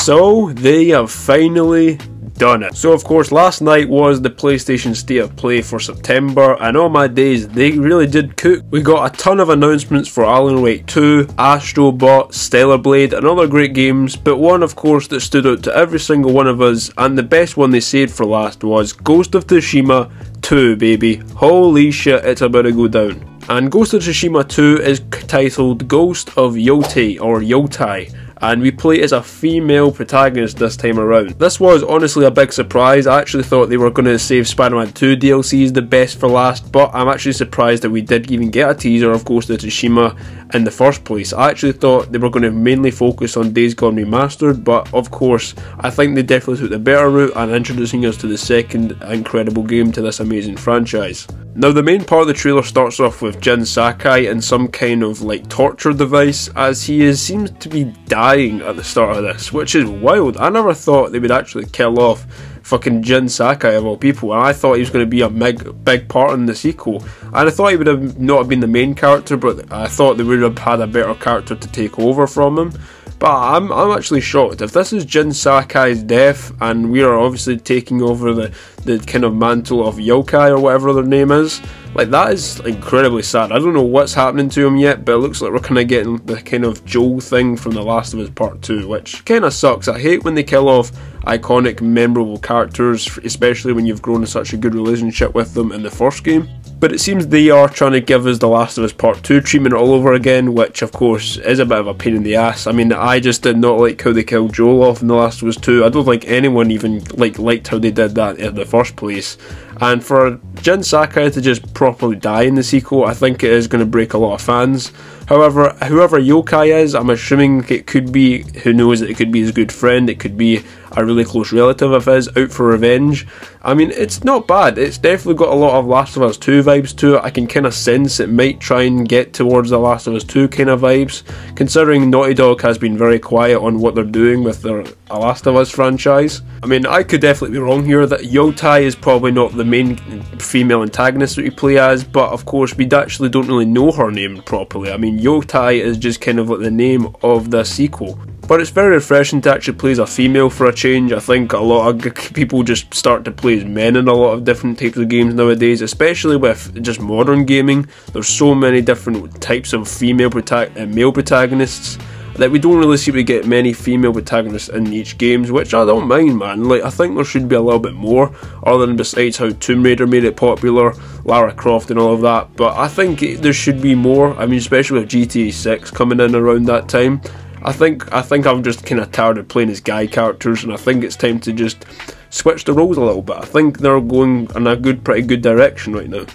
So they have finally done it. So of course last night was the PlayStation State of Play for September, and oh my days, they really did cook. We got a ton of announcements for Alan Wake 2, Astro Bot, Stellar Blade and other great games, but one of course that stood out to every single one of us, and the best one they saved for last, was Ghost of Tsushima 2, baby. Holy shit, it's about to go down. And Ghost of Tsushima 2 is titled Ghost of Yotei, or Yotei, and we play as a female protagonist this time around. This was honestly a big surprise. I actually thought they were going to save Spider-Man 2 DLCs the best for last, but I'm actually surprised that we did even get a teaser of Ghost of Tsushima in the first place. I actually thought they were going to mainly focus on Days Gone Remastered, but of course I think they definitely took the better route and introducing us to the second incredible game to this amazing franchise. Now the main part of the trailer starts off with Jin Sakai in some kind of like torture device, as he seems to be dying at the start of this, which is wild. I never thought they would actually kill off fucking Jin Sakai of all people, and I thought he was going to be a big part in the sequel, and I thought he would have not been the main character, but I thought they would have had a better character to take over from him. But I'm actually shocked. If this is Jin Sakai's death and we are obviously taking over the kind of mantle of Yokai or whatever their name is, like, that is incredibly sad. I don't know what's happening to him yet, but it looks like we're kind of getting the kind of Joel thing from The Last of Us Part 2, which kind of sucks. I hate when they kill off iconic, memorable characters, especially when you've grown such a good relationship with them in the first game. But it seems they are trying to give us The Last of Us Part 2 treatment all over again, which of course is a bit of a pain in the ass. I mean, I just did not like how they killed Joel off in The Last of Us 2. I don't think anyone even liked how they did that in the first place. And for Jin Sakai to just properly die in the sequel, I think it is going to break a lot of fans. However, whoever Yokai is, I'm assuming it could be, who knows, it could be his good friend, it could be a really close relative of his, out for revenge. I mean, it's not bad. It's definitely got a lot of Last of Us 2 vibes to it. I can kind of sense it might try and get towards the Last of Us 2 kind of vibes, considering Naughty Dog has been very quiet on what they're doing with their Last of Us franchise. I mean, I could definitely be wrong here, that Yotei is probably not the main female antagonist that we play as, but of course we actually don't really know her name properly. I mean, Yotei is just kind of like the name of the sequel. But it's very refreshing to actually play as a female for a change. I think a lot of people just start to play as men in a lot of different types of games nowadays, especially with just modern gaming. There's so many different types of female and male protagonists that we don't really seem to get many female protagonists in each games, which I don't mind, man. Like, I think there should be a little bit more, other than besides how Tomb Raider made it popular, Lara Croft and all of that. But I think there should be more. I mean, especially with GTA 6 coming in around that time. I think I'm just kind of tired of playing as guy characters, and I think it's time to just switch the roles a little bit. I think they're going in a pretty good direction right now.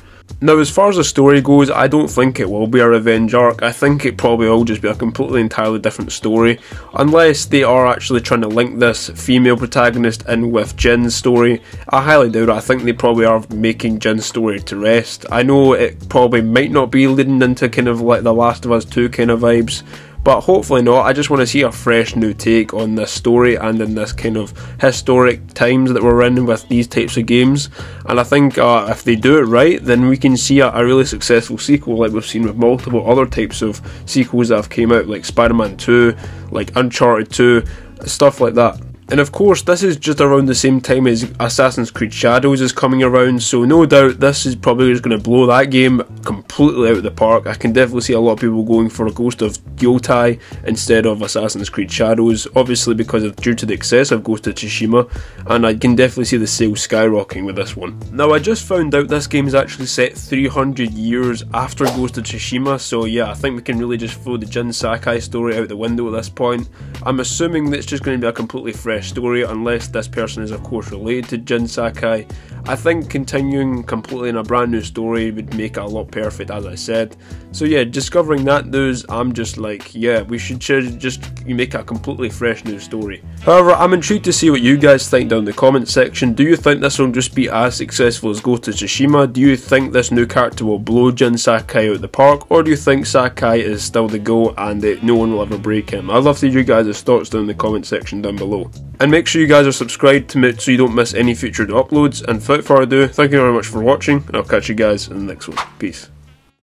Now, as far as the story goes, I don't think it will be a revenge arc. I think it probably will just be a completely entirely different story, unless they are actually trying to link this female protagonist in with Jin's story. I highly doubt it. I think they probably are making Jin's story to rest. I know it probably might not be leading into kind of like the Last of Us 2 kind of vibes, but hopefully not. I just want to see a fresh new take on this story and in this kind of historic times that we're in with these types of games. And I think if they do it right, then we can see a really successful sequel like we've seen with multiple other types of sequels that have came out, like Spider-Man 2, like Uncharted 2, stuff like that. And of course, this is just around the same time as Assassin's Creed Shadows is coming around, so no doubt this is probably just going to blow that game completely out of the park. I can definitely see a lot of people going for a Ghost of Yotei instead of Assassin's Creed Shadows, obviously due to the excess of Ghost of Tsushima, and I can definitely see the sales skyrocketing with this one. Now, I just found out this game is actually set 300 years after Ghost of Tsushima, so yeah, I think we can really just throw the Jin Sakai story out the window at this point. I'm assuming that it's just going to be a completely fresh story, unless this person is of course related to Jin Sakai. I think continuing completely in a brand new story would make it a lot perfect, as I said. So yeah, discovering that news, I'm just like, yeah, we should just make a completely fresh new story. However, I'm intrigued to see what you guys think down in the comment section. Do you think this will just be as successful as Ghost of Tsushima? Do you think this new character will blow Jin Sakai out of the park? Or do you think Sakai is still the go and no one will ever break him? I'd love to hear you guys' thoughts down in the comment section down below. And make sure you guys are subscribed so you don't miss any future uploads. And without further ado, thank you very much for watching, and I'll catch you guys in the next one. Peace.